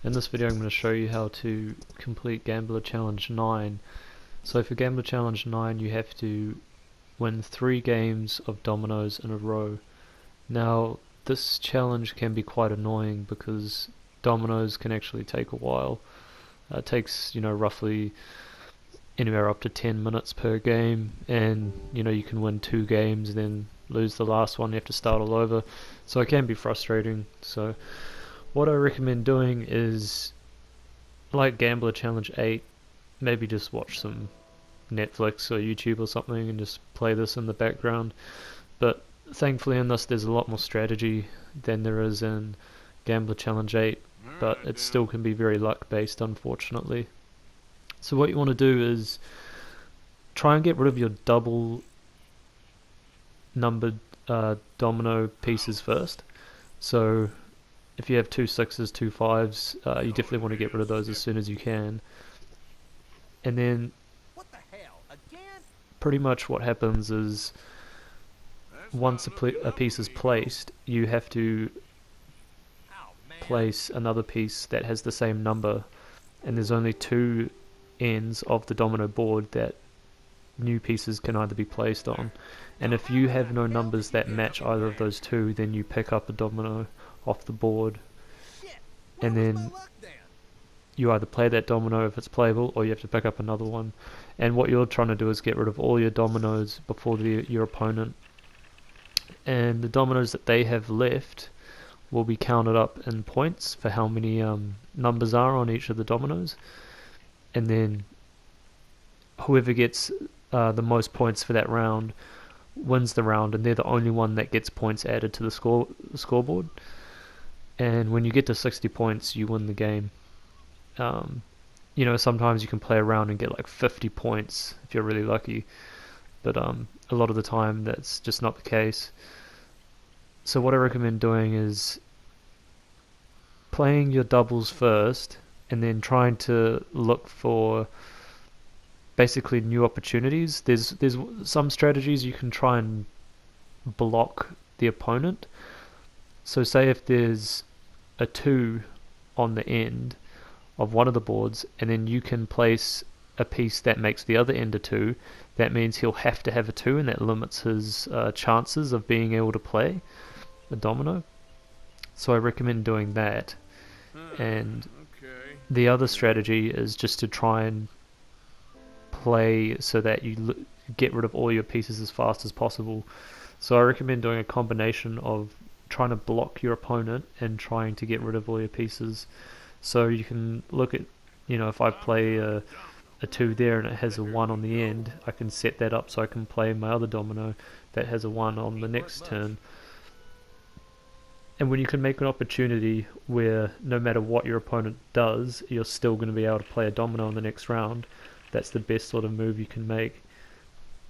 In this video I'm going to show you how to complete Gambler Challenge 9. So for Gambler Challenge 9 you have to win 3 games of dominoes in a row. Now this challenge can be quite annoying because dominoes can actually take a while. It takes roughly anywhere up to 10 minutes per game, and you can win 2 games then lose the last one, you have to start all over, so it can be frustrating. So what I recommend doing is, like Gambler Challenge 8, maybe just watch some Netflix or YouTube or something and just play this in the background. But thankfully in this there's a lot more strategy than there is in Gambler Challenge 8, but it still can be very luck based, unfortunately. So what you want to do is try and get rid of your double numbered domino pieces first. So if you have 2 6s, 2 5s, you definitely want to get rid of those as soon as you can. And then pretty much what happens is once a piece is placed, you have to place another piece that has the same number, and there's only 2 ends of the domino board that new pieces can either be placed on, and if you have no numbers that match either of those 2, then you pick up a domino off the board, and then you either play that domino if it's playable, or you have to pick up another one. And what you're trying to do is get rid of all your dominoes before your opponent, and the dominoes that they have left will be counted up in points for how many numbers are on each of the dominoes, and then whoever gets the most points for that round wins the round, and they're the only one that gets points added to the scoreboard. And when you get to 60 points, you win the game. Sometimes you can play around and get like 50 points if you're really lucky, but a lot of the time that's just not the case. So what I recommend doing is playing your doubles first, and then trying to look for basically new opportunities. There's some strategies you can try and block the opponent. So say if there's a 2 on the end of one of the boards, and then you can place a piece that makes the other end a 2, that means he'll have to have a 2, and that limits his chances of being able to play a domino. So I recommend doing that. And the other strategy is just to try and play so that you get rid of all your pieces as fast as possible. So I recommend doing a combination of trying to block your opponent and trying to get rid of all your pieces. So you can look at, if I play a 2 there and it has a 1 on the end, I can set that up so I can play my other domino that has a 1 on the next turn. And when you can make an opportunity where no matter what your opponent does, you're still going to be able to play a domino in the next round, that's the best sort of move you can make.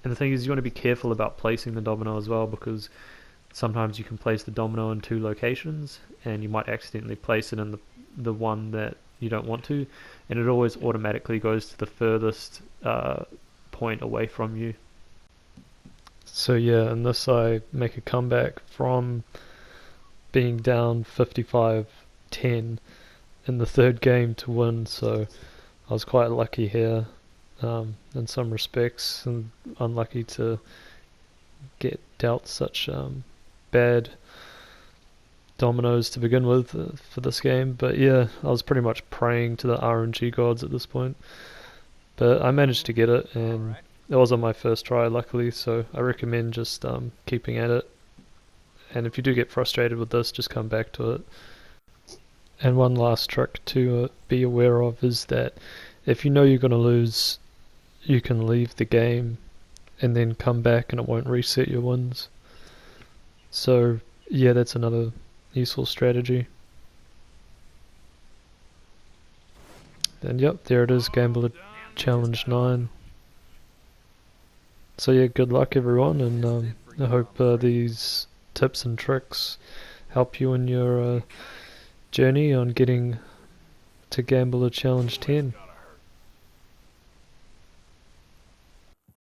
And the thing is, you want to be careful about placing the domino as well, because sometimes you can place the domino in 2 locations and you might accidentally place it in the one that you don't want to, and it always automatically goes to the furthest point away from you. So yeah, in this I make a comeback from being down 55-10 in the 3rd game to win, so I was quite lucky here in some respects, and unlucky to get dealt such bad dominoes to begin with for this game. But yeah, I was pretty much praying to the RNG gods at this point, but I managed to get it, and it was on my first try luckily, so I recommend just keeping at it. And if you do get frustrated with this, just come back to it. And one last trick to be aware of is that if you know you're going to lose, you can leave the game and then come back and it won't reset your wins. So yeah, that's another useful strategy. And yep, there it is, Gambler Challenge 9. So yeah, good luck everyone, and I hope these tips and tricks help you in your journey on getting to Gambler Challenge 10.